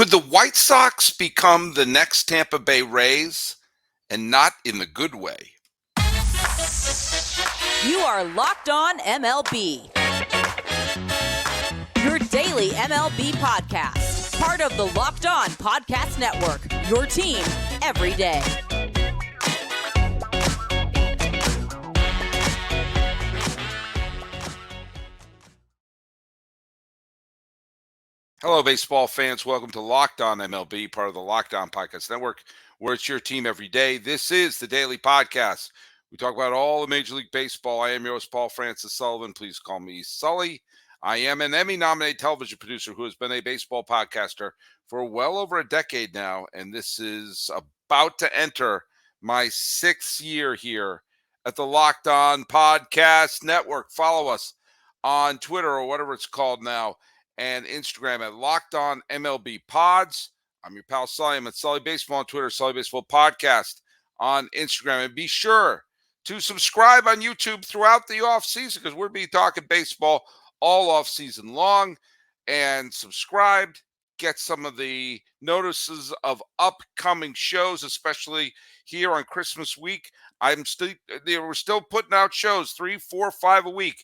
Could the White Sox become the next Tampa Bay Rays, and not in the good way? You are Locked On MLB, your daily MLB podcast, part of the Locked On Podcast Network, your team every day. Hello, baseball fans. Welcome to Locked On MLB, part of the Locked On Podcast Network, where it's your team every day. This is the daily podcast. We talk about all of Major League Baseball. I am your host, Paul Francis Sullivan. Please call me Sully. I am an Emmy-nominated television producer who has been a baseball podcaster for well over a decade now, and this is about to enter my 6th year here at the Locked On Podcast Network. Follow us on Twitter or whatever it's called now, and Instagram at Locked On MLB Pods. I'm your pal Sully. I'm at Sully Baseball on Twitter, Sully Baseball Podcast on Instagram. And be sure to subscribe on YouTube throughout the offseason, because we'll be talking baseball all offseason long. And subscribe, get some of the notices of upcoming shows, especially here on Christmas week. We're still putting out shows, 3, 4, 5 a week.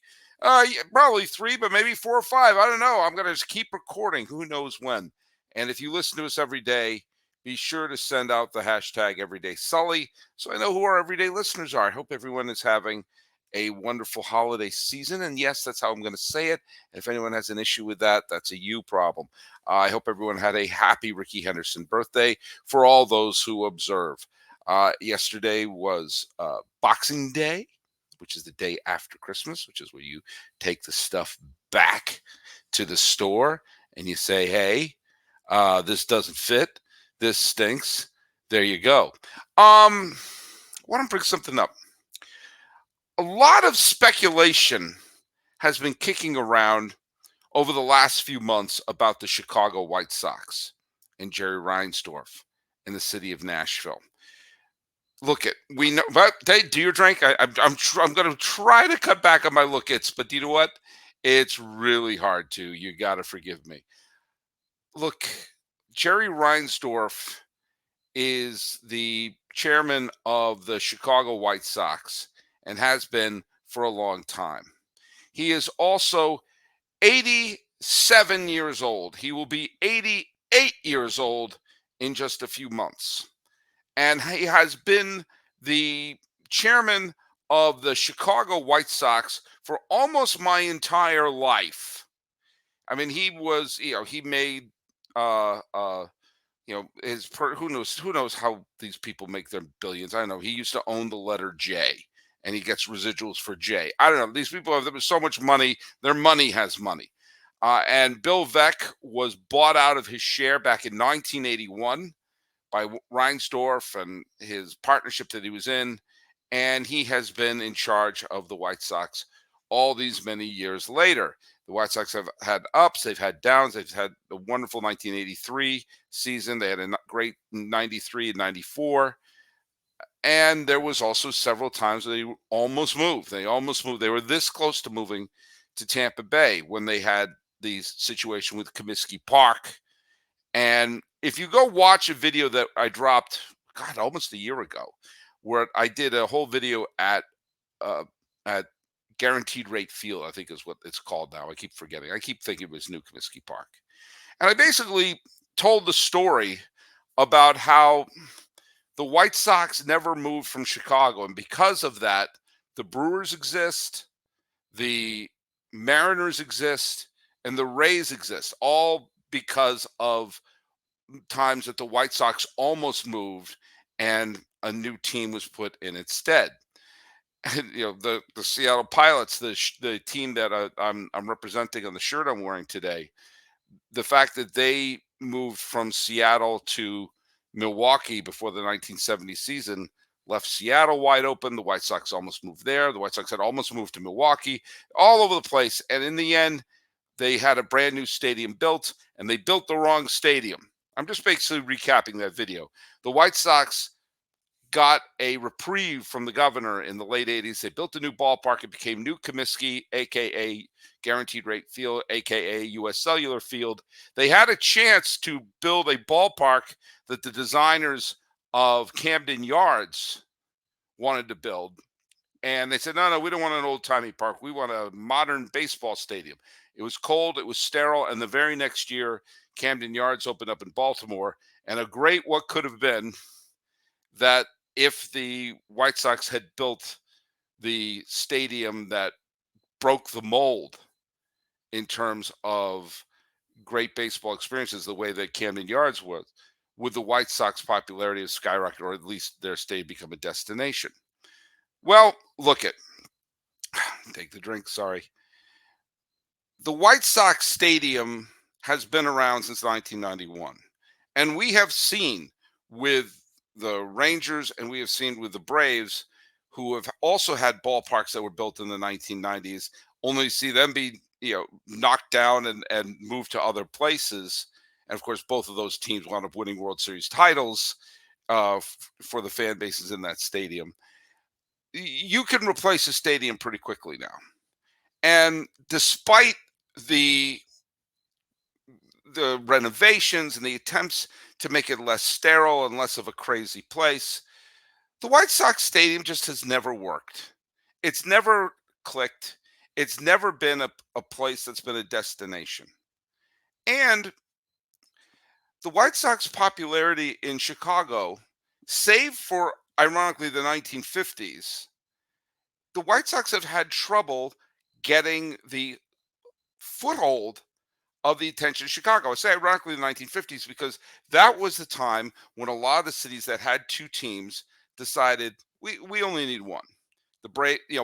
Probably 3, but maybe 4 or 5. I don't know. I'm going to just keep recording. Who knows when? And if you listen to us every day, be sure to send out the hashtag EverydaySully so I know who our everyday listeners are. I hope everyone is having a wonderful holiday season. And yes, that's how I'm going to say it. And if anyone has an issue with that, that's a you problem. I hope everyone had a happy Ricky Henderson birthday for all those who observe. Yesterday was Boxing Day, which is the day after Christmas, which is where you take the stuff back to the store and you say, hey, this doesn't fit. This stinks. There you go. I want to bring something up. A lot of speculation has been kicking around over the last few months about the Chicago White Sox and Jerry Reinsdorf in the city of Nashville. Look, we know, but do your drink. I'm going to try to cut back on my look-its, but you know what? It's really hard to. You got to forgive me. Look, Jerry Reinsdorf is the chairman of the Chicago White Sox and has been for a long time. He is also 87 years old. He will be 88 years old in just a few months. And he has been the chairman of the Chicago White Sox for almost my entire life. I mean, he was, he made, who knows how these people make their billions. I don't know. He used to own the letter J, and he gets residuals for J. I don't know. These people have so much money. Their money has money. And Bill Veeck was bought out of his share back in 1981. By Reinsdorf and his partnership that he was in, and he has been in charge of the White Sox all these many years later. The White Sox have had ups, they've had downs, they've had a wonderful 1983 season, they had a great 93 and 94, and there was also several times they almost moved. They were this close to moving to Tampa Bay when they had the situation with Comiskey Park. And if you go watch a video that I dropped, almost a year ago, where I did a whole video at Guaranteed Rate Field, I think is what it's called now. I keep forgetting. I keep thinking it was New Comiskey Park. And I basically told the story about how the White Sox never moved from Chicago. And because of that, the Brewers exist, the Mariners exist, and the Rays exist, all because of times that the White Sox almost moved and a new team was put in its stead. And, the Seattle Pilots, the team that I'm representing on the shirt I'm wearing today, the fact that they moved from Seattle to Milwaukee before the 1970 season left Seattle wide open. The White Sox almost moved there. The White Sox had almost moved to Milwaukee, all over the place. And in the end, they had a brand new stadium built, and they built the wrong stadium. I'm just basically recapping that video. The White Sox got a reprieve from the governor in the late 80s. They built a new ballpark. It became New Comiskey, a.k.a. Guaranteed Rate Field, a.k.a. U.S. Cellular Field. They had a chance to build a ballpark that the designers of Camden Yards wanted to build. And they said, no, we don't want an old-timey park. We want a modern baseball stadium. It was cold. It was sterile. And the very next year, Camden Yards opened up in Baltimore. And a great what could have been that if the White Sox had built the stadium that broke the mold in terms of great baseball experiences the way that Camden Yards was, would the White Sox popularity have skyrocketed, or at least their stadium become a destination? Well, look at, take the drink, sorry. The White Sox Stadium has been around since 1991. And we have seen with the Rangers and we have seen with the Braves, who have also had ballparks that were built in the 1990s, only see them be knocked down and moved to other places. And of course, both of those teams wound up winning World Series titles for the fan bases in that stadium. You can replace a stadium pretty quickly now. And despite the renovations and the attempts to make it less sterile and less of a crazy place, the White Sox Stadium just has never worked. It's never clicked. It's never been a place that's been a destination. And the White Sox popularity in Chicago, save for, ironically, the 1950s, the White Sox have had trouble getting the foothold of the attention of Chicago. I say ironically the 1950s because that was the time when a lot of the cities that had two teams decided we only need one.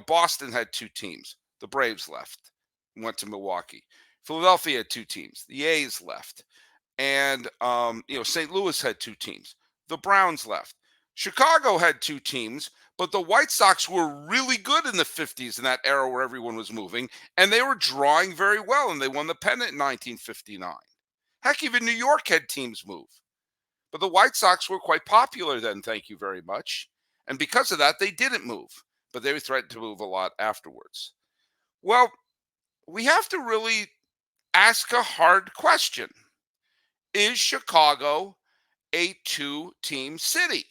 Boston had two teams. The Braves left, went to Milwaukee. Philadelphia had two teams. The A's left. And St. Louis had two teams. The Browns left. Chicago had two teams, but the White Sox were really good in the 50s in that era where everyone was moving, and they were drawing very well, and they won the pennant in 1959. Heck, even New York had teams move. But the White Sox were quite popular then, thank you very much. And because of that, they didn't move, but they threatened to move a lot afterwards. Well, we have to really ask a hard question. Is Chicago a two-team city?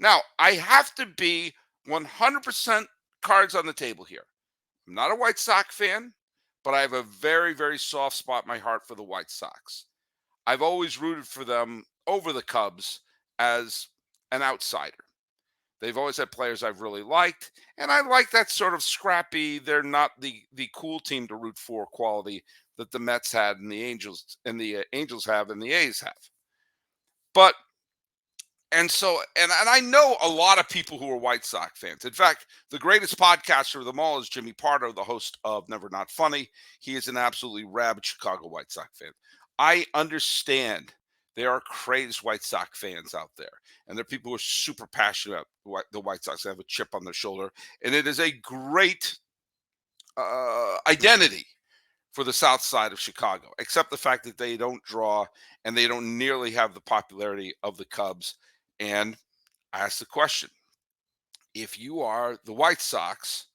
Now, I have to be 100% cards on the table here. I'm not a White Sox fan, but I have a very, very soft spot in my heart for the White Sox. I've always rooted for them over the Cubs as an outsider. They've always had players I've really liked, and I like that sort of scrappy, they're not the cool team to root for quality that the Mets had and the Angels have and the A's have. But And I know a lot of people who are White Sox fans. In fact, the greatest podcaster of them all is Jimmy Pardo, the host of Never Not Funny. He is an absolutely rabid Chicago White Sox fan. I understand there are crazed White Sox fans out there, and there are people who are super passionate about the White Sox. They have a chip on their shoulder, and it is a great identity for the south side of Chicago, except the fact that they don't draw and they don't nearly have the popularity of the Cubs. And I ask the question, if you are the White Sox,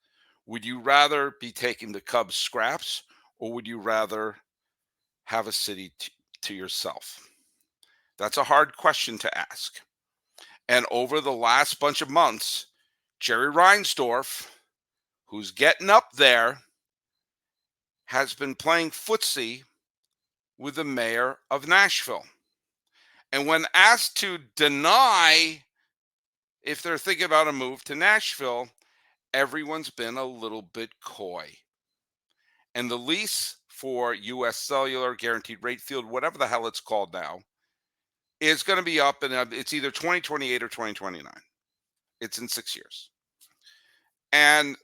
would you rather be taking the Cubs scraps, or would you rather have a city to yourself? That's a hard question to ask. And over the last bunch of months, Jerry Reinsdorf, who's getting up there, has been playing footsie with the mayor of Nashville. And when asked to deny if they're thinking about a move to Nashville, everyone's been a little bit coy. And the lease for U.S. Cellular, Guaranteed Rate Field, whatever the hell it's called now, is going to be up, and it's either 2028 or 2029. It's in 6 years. And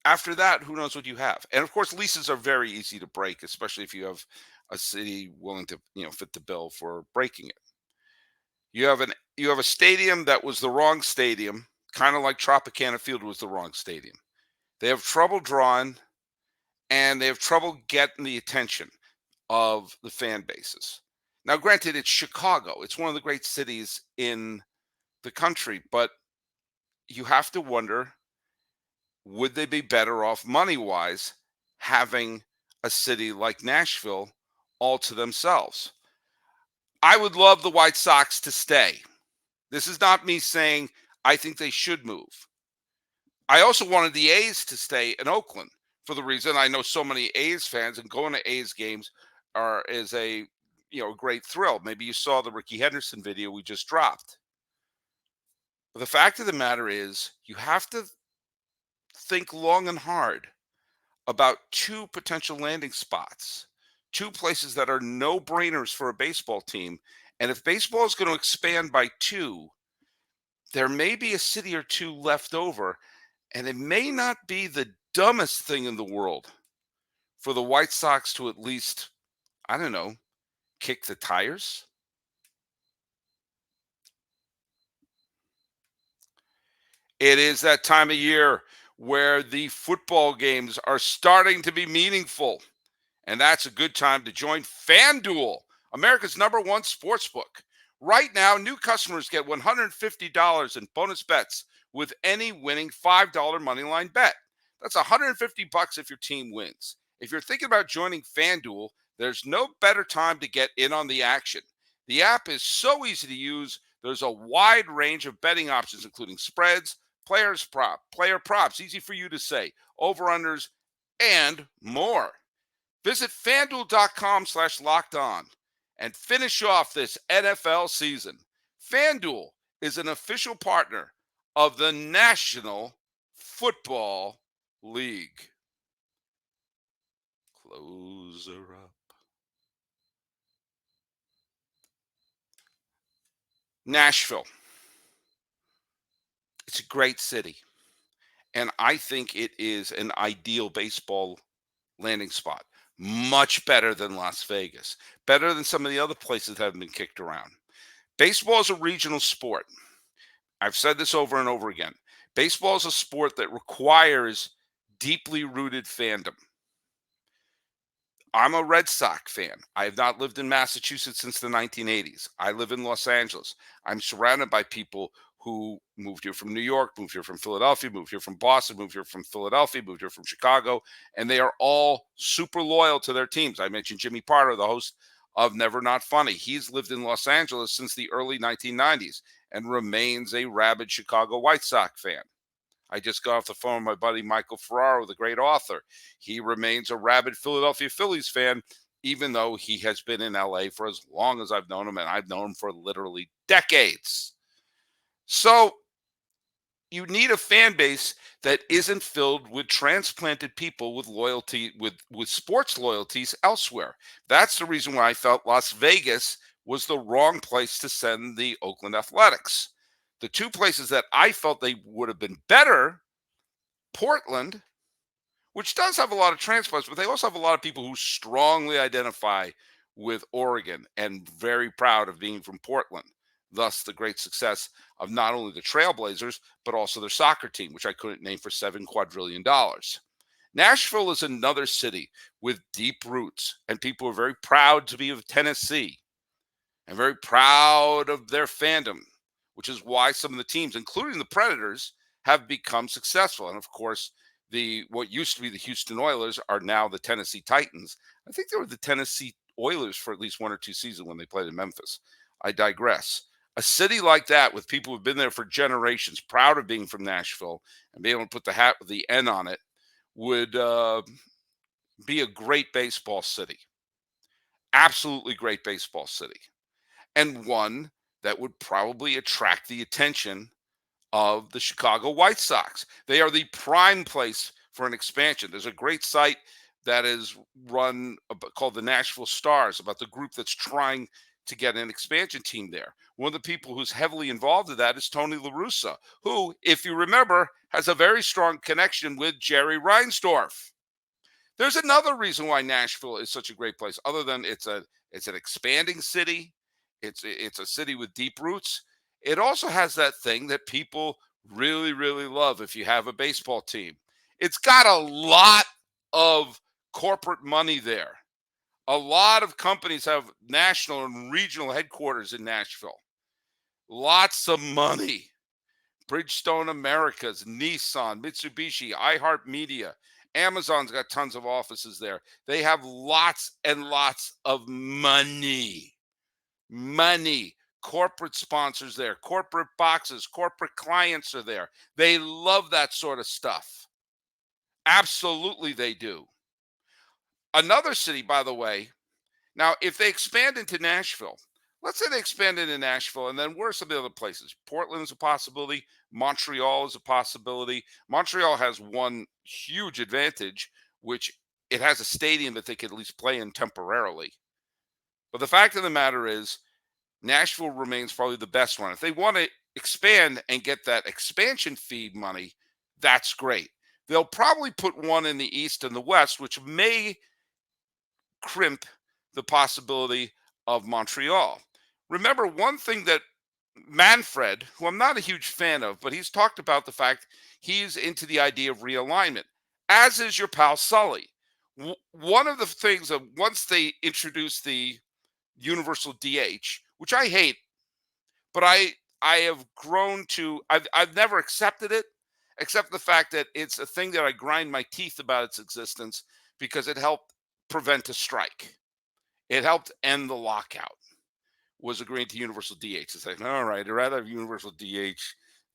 after that, who knows what you have? And of course, leases are very easy to break, especially if you have a city willing to, fit the bill for breaking it. You have a stadium that was the wrong stadium, kind of like Tropicana Field was the wrong stadium. They have trouble drawing, and they have trouble getting the attention of the fan bases. Now, granted, it's Chicago. It's one of the great cities in the country. But you have to wonder, would they be better off money-wise having a city like Nashville all to themselves? I would love the White Sox to stay. This is not me saying I think they should move. I also wanted the A's to stay in Oakland for the reason I know so many A's fans, and going to A's games is a great thrill. Maybe you saw the Ricky Henderson video we just dropped. But the fact of the matter is, you have to think long and hard about two potential landing spots, two places that are no-brainers for a baseball team. And if baseball is going to expand by two, there may be a city or two left over, and it may not be the dumbest thing in the world for the White Sox to at least, I don't know, kick the tires. It is that time of year where the football games are starting to be meaningful. And that's a good time to join FanDuel, America's #1 sportsbook. Right now, new customers get $150 in bonus bets with any winning $5 moneyline bet. That's $150 if your team wins. If you're thinking about joining FanDuel, there's no better time to get in on the action. The app is so easy to use. There's a wide range of betting options, including spreads, player props, easy for you to say, over-unders, and more. Visit FanDuel.com/lockedon and finish off this NFL season. FanDuel is an official partner of the National Football League. Closer up. Nashville. It's a great city. And I think it is an ideal baseball landing spot. Much better than Las Vegas. Better than some of the other places that have been kicked around. Baseball is a regional sport. I've said this over and over again. Baseball is a sport that requires deeply rooted fandom. I'm a Red Sox fan. I have not lived in Massachusetts since the 1980s. I live in Los Angeles. I'm surrounded by people who moved here from New York, moved here from Philadelphia, moved here from Boston, moved here from Philadelphia, moved here from Chicago, and they are all super loyal to their teams. I mentioned Jimmy Pardo, the host of Never Not Funny. He's lived in Los Angeles since the early 1990s and remains a rabid Chicago White Sox fan. I just got off the phone with my buddy Michael Ferraro, the great author. He remains a rabid Philadelphia Phillies fan, even though he has been in LA for as long as I've known him, and I've known him for literally decades. So you need a fan base that isn't filled with transplanted people with loyalty, with sports loyalties elsewhere. That's the reason why I felt Las Vegas was the wrong place to send the Oakland Athletics. The two places that I felt they would have been better, Portland, which does have a lot of transplants, but they also have a lot of people who strongly identify with Oregon and very proud of being from Portland. Thus, the great success of not only the Trailblazers, but also their soccer team, which I couldn't name for $7 quadrillion. Nashville is another city with deep roots, and people are very proud to be of Tennessee and very proud of their fandom, which is why some of the teams, including the Predators, have become successful. And of course, what used to be the Houston Oilers are now the Tennessee Titans. I think they were the Tennessee Oilers for at least one or two seasons when they played in Memphis. I digress. A city like that with people who've been there for generations, proud of being from Nashville and being able to put the hat with the N on it, would be a great baseball city. Absolutely great baseball city. And one that would probably attract the attention of the Chicago White Sox. They are the prime place for an expansion. There's a great site that is run called the Nashville Stars about the group that's trying to get an expansion team there. One of the people who's heavily involved in that is Tony La Russa, who, if you remember, has a very strong connection with Jerry Reinsdorf. There's another reason why Nashville is such a great place, other than it's an expanding city. It's a city with deep roots. It also has that thing that people really, really love if you have a baseball team. It's got a lot of corporate money there. A lot of companies have national and regional headquarters in Nashville. Lots of money. Bridgestone Americas, Nissan, Mitsubishi, iHeartMedia, Amazon's got tons of offices there. They have lots and lots of money. Money. Corporate sponsors there, corporate boxes, corporate clients are there. They love that sort of stuff. Absolutely, they do. Another city, by the way, now if they expand into Nashville, let's say they expand into Nashville, and then where are some of the other places? Portland is a possibility. Montreal is a possibility. Montreal has one huge advantage, which it has a stadium that they could at least play in temporarily. But the fact of the matter is, Nashville remains probably the best one. If they want to expand and get that expansion fee money, that's great. They'll probably put one in the East and the West, which may crimp the possibility of Montreal. Remember, one thing that Manfred, who I'm not a huge fan of, but he's talked about the fact he's into the idea of realignment, as is your pal Sully. One of the things of once they introduce the universal DH, which I hate, but I have grown to I've never accepted it, except the fact that it's a thing that I grind my teeth about its existence because it helped prevent a strike. It helped end the lockout. Was agreeing to universal DH. It's like, all right, I'd rather have universal DH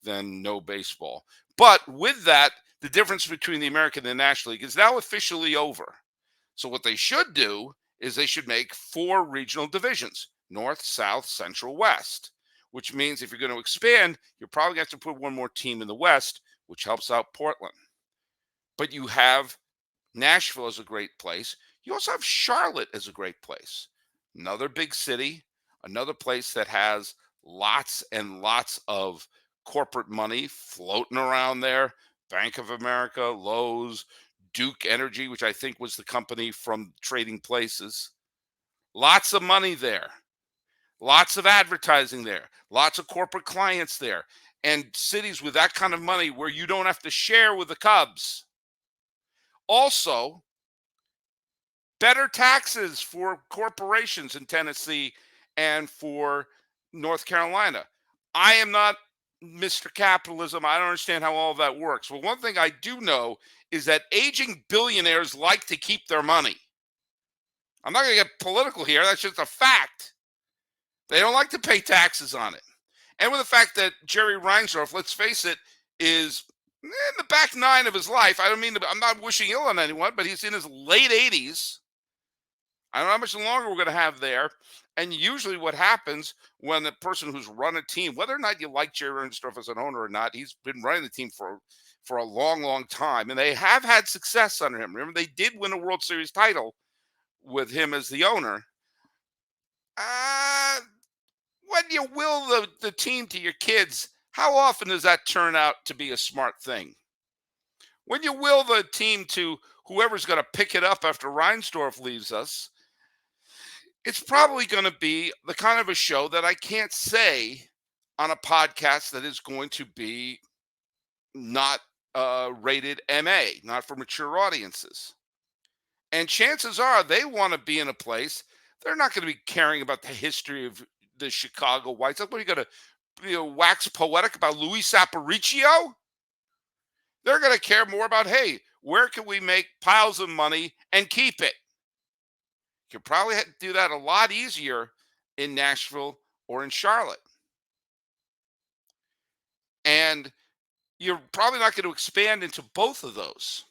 than no baseball. But with that, the difference between the American and the National League is now officially over. So what they should do is they should make 4 regional divisions: North, South, Central, West, which means if you're going to expand, you're probably going to have to put one more team in the West, which helps out Portland. But you have Nashville as a great place. You also have Charlotte as a great place. Another big city, another place that has lots and lots of corporate money floating around there. Bank of America, Lowe's, Duke Energy, which I think was the company from Trading Places. Lots of money there. Lots of advertising there. Lots of corporate clients there. And cities with that kind of money where you don't have to share with the Cubs. Also, better taxes for corporations in Tennessee and for North Carolina. I am not Mr. Capitalism. I don't understand how all of that works. But one thing I do know is that aging billionaires like to keep their money. I'm not going to get political here. That's just a fact. They don't like to pay taxes on it. And with the fact that Jerry Reinsdorf, let's face it, is in the back 9 of his life. I'm not wishing ill on anyone, but he's in his late 80s. I don't know how much longer we're going to have there. And usually what happens when the person who's run a team, whether or not you like Jerry Reinsdorf as an owner or not, he's been running the team for a long, long time. And they have had success under him. Remember, they did win a World Series title with him as the owner. When you will the team to your kids, how often does that turn out to be a smart thing? When you will the team to whoever's going to pick it up after Reinsdorf leaves us, it's probably going to be the kind of a show that I can't say on a podcast that is going to be not rated MA, not for mature audiences. And chances are they want to be in a place, they're not going to be caring about the history of the Chicago White Sox. What are you going to wax poetic about Luis Aparicio? They're going to care more about, hey, where can we make piles of money and keep it? You could probably do that a lot easier in Nashville or in Charlotte. And you're probably not going to expand into both of those.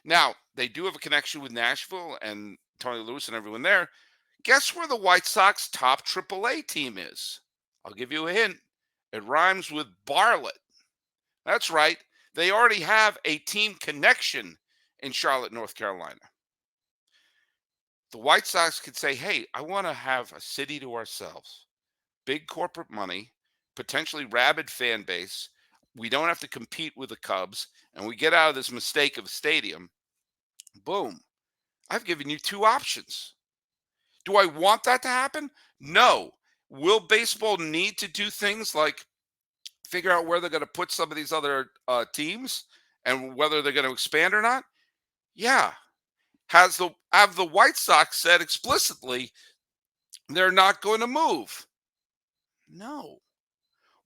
Now, they do have a connection with Nashville and Tony Lewis and everyone there. Guess where the White Sox top AAA team is? I'll give you a hint. It rhymes with Bartlett. That's right. They already have a team connection in Charlotte, North Carolina. The White Sox could say, hey, I want to have a city to ourselves. Big corporate money, potentially rabid fan base. We don't have to compete with the Cubs, and we get out of this mistake of a stadium. Boom. I've given you 2 options. Do I want that to happen? No. Will baseball need to do things like figure out where they're going to put some of these other teams and whether they're going to expand or not? Yeah. Have the White Sox said explicitly they're not going to move? No.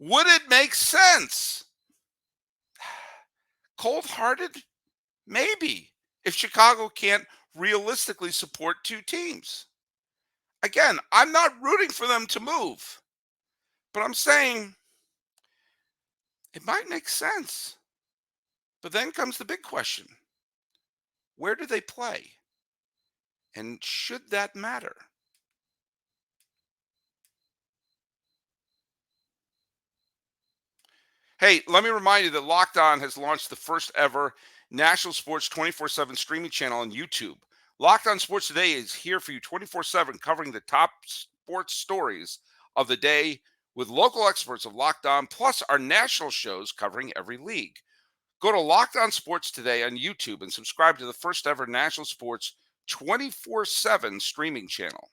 Would it make sense? Cold-hearted? Maybe. If Chicago can't realistically support two teams. Again, I'm not rooting for them to move, but I'm saying it might make sense. But then comes the big question. Where do they play? And should that matter? Hey, let me remind you that Locked On has launched the first ever national sports 24/7 streaming channel on YouTube. Locked On Sports Today is here for you 24/7, covering the top sports stories of the day with local experts of Locked On, plus our national shows covering every league. Go to Locked On Sports Today on YouTube and subscribe to the first ever national sports 24/7 streaming channel.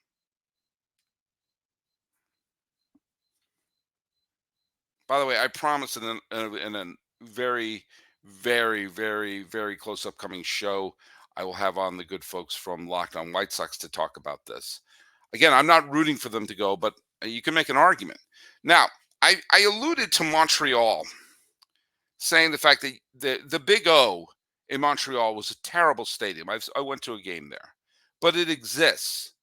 By the way, I promise in a very, very, very, very close upcoming show, I will have on the good folks from Locked On White Sox to talk about this. Again, I'm not rooting for them to go, but you can make an argument. Now, I alluded to Montreal, saying the fact that the Big O in Montreal was a terrible stadium. I went to a game there, but it exists.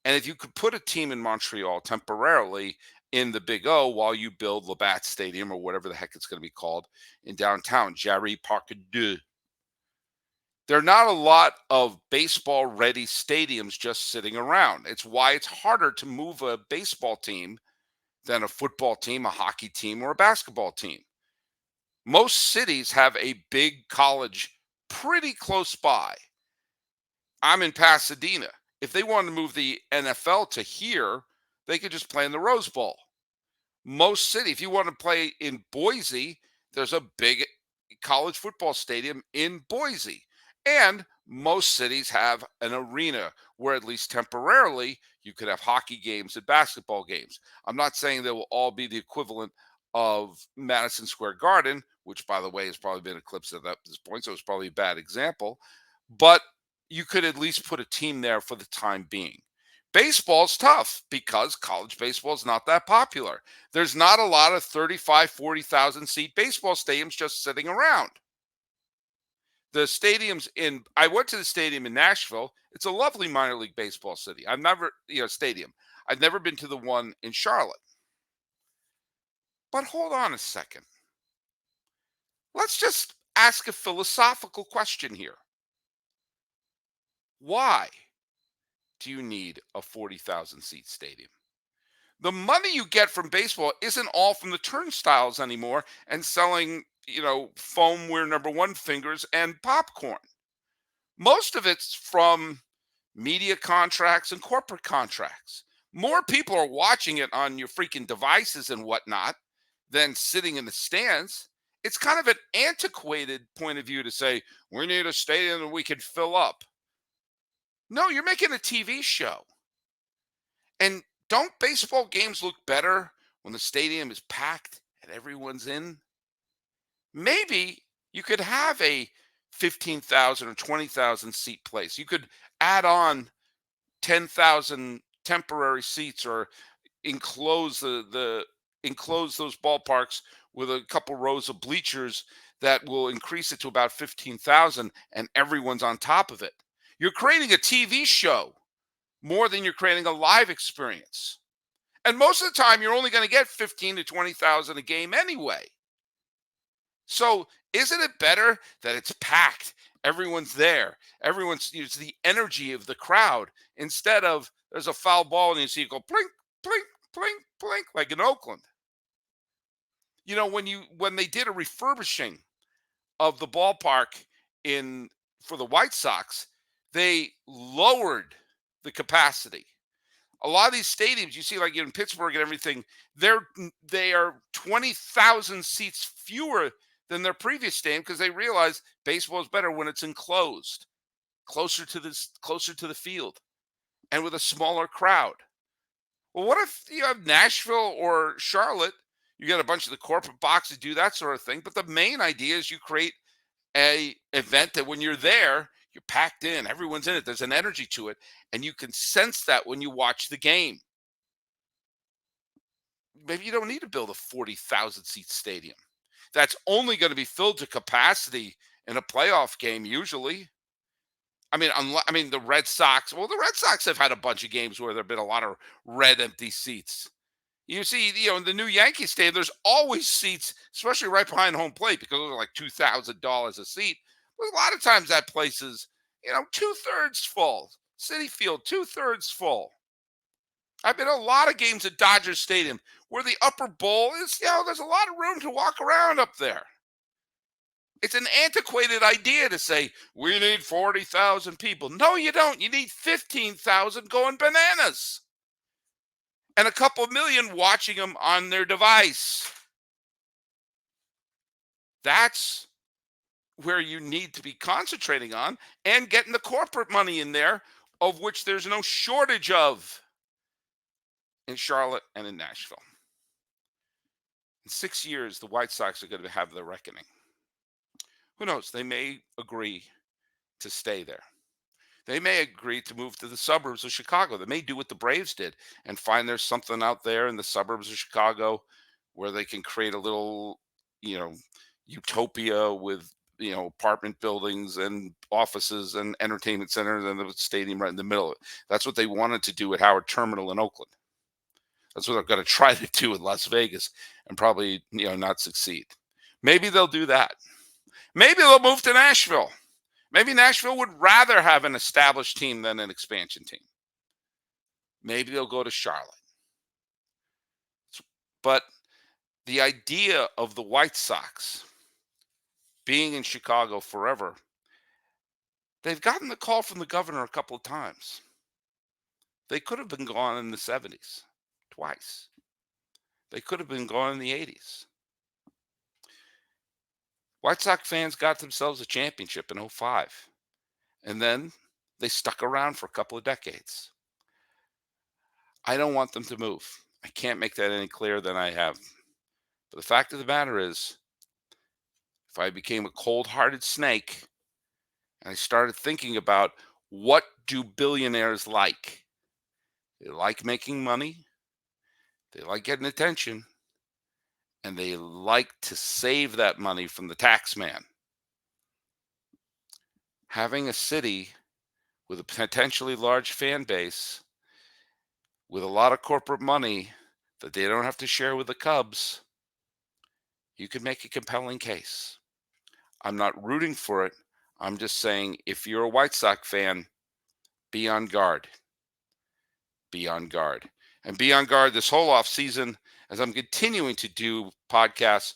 And if you could put a team in Montreal temporarily in the Big O while you build Labatt Stadium or whatever the heck it's going to be called in downtown, Jerry Reinsdorf, there are not a lot of baseball-ready stadiums just sitting around. It's why it's harder to move a baseball team than a football team, a hockey team, or a basketball team. Most cities have a big college pretty close by. I'm in Pasadena. If they wanted to move the NFL to here, they could just play in the Rose Bowl. Most cities, if you want to play in Boise, there's a big college football stadium in Boise. And most cities have an arena where, at least temporarily, you could have hockey games and basketball games. I'm not saying they will all be the equivalent of Madison Square Garden, which, by the way, has probably been eclipsed at this point, so it's probably a bad example. But you could at least put a team there for the time being. Baseball's tough because college baseball is not that popular. There's not a lot of 35, 40,000 seat baseball stadiums just sitting around. The stadiums I went to the stadium in Nashville. It's a lovely minor league baseball city. Stadium. I've never been to the one in Charlotte. But hold on a second. Let's just ask a philosophical question here. Why do you need a 40,000 seat stadium? The money you get from baseball isn't all from the turnstiles anymore and selling, foam wear number one fingers and popcorn. Most of it's from media contracts and corporate contracts. More people are watching it on your freaking devices and whatnot than sitting in the stands. It's kind of an antiquated point of view to say, we need a stadium that we can fill up. No, you're making a TV show. And don't baseball games look better when the stadium is packed and everyone's in? Maybe you could have a 15,000 or 20,000 seat place. You could add on 10,000 temporary seats or enclose enclose those ballparks with a couple rows of bleachers that will increase it to about 15,000, and everyone's on top of it. You're creating a TV show more than you're creating a live experience. And most of the time, you're only going to get 15 to 20,000 a game anyway. So isn't it better that it's packed? Everyone's there. It's the energy of the crowd instead of there's a foul ball and you see it go plink, plink, plink, plink, like in Oakland. When they did a refurbishing of the ballpark for the White Sox, they lowered the capacity. A lot of these stadiums you see, like in Pittsburgh and everything, they are 20,000 seats fewer than their previous stadium because they realize baseball is better when it's enclosed, closer to the field, and with a smaller crowd. Well, what if you have Nashville or Charlotte? You get a bunch of the corporate boxes do that sort of thing, but the main idea is you create a event that when you're there, you're packed in, everyone's in it, there's an energy to it, and you can sense that when you watch the game. maybe you don't need to build a 40,000 seat stadium. That's only going to be filled to capacity in a playoff game usually. I mean, the Red Sox. Well, the Red Sox have had a bunch of games where there've been a lot of red empty seats. You see, in the new Yankee Stadium, there's always seats, especially right behind home plate, because those are like $2,000 a seat. But a lot of times that place is, 2/3 full. Citi Field, 2/3 full. I've been to a lot of games at Dodger Stadium where the upper bowl is, there's a lot of room to walk around up there. It's an antiquated idea to say, we need 40,000 people. No, you don't. You need 15,000 going bananas. And a couple million watching them on their device. That's where you need to be concentrating on, and getting the corporate money in there, of which there's no shortage of in Charlotte and in Nashville. In 6 years, the White Sox are going to have their reckoning. Who knows? They may agree to stay there. They may agree to move to the suburbs of Chicago. They may do what the Braves did and find there's something out there in the suburbs of Chicago where they can create a little, utopia with, apartment buildings and offices and entertainment centers and the stadium right in the middle. That's what they wanted to do at Howard Terminal in Oakland. That's what they're going to try to do in Las Vegas and probably, not succeed. Maybe they'll do that. Maybe they'll move to Nashville. Maybe Nashville would rather have an established team than an expansion team. Maybe they'll go to Charlotte. But the idea of the White Sox being in Chicago forever, they've gotten the call from the governor a couple of times. They could have been gone in the 70s, twice. They could have been gone in the 80s. White Sox fans got themselves a championship in 2005. And then they stuck around for a couple of decades. I don't want them to move. I can't make that any clearer than I have. But the fact of the matter is, if I became a cold-hearted snake and I started thinking about what do billionaires like? They like making money. They like getting attention. And they like to save that money from the tax man. Having a city with a potentially large fan base, with a lot of corporate money that they don't have to share with the Cubs, you could make a compelling case. I'm not rooting for it. I'm just saying, if you're a White Sox fan, be on guard. Be on guard. And be on guard this whole offseason, as I'm continuing to do podcasts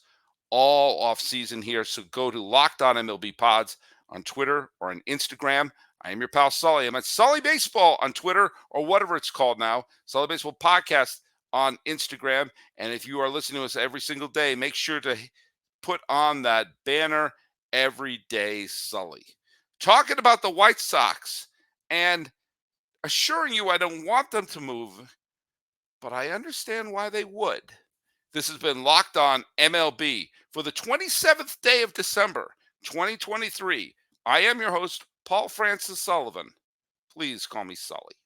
all off season here. So go to Locked On MLB Pods on Twitter or on Instagram. I am your pal Sully. I'm at Sully Baseball on Twitter, or whatever it's called now. Sully Baseball Podcast on Instagram. And if you are listening to us every single day, make sure to put on that banner, Everyday Sully. Talking about the White Sox and assuring you I don't want them to move, but I understand why they would. This has been Locked On MLB for the 27th day of December, 2023. I am your host, Paul Francis Sullivan. Please call me Sully.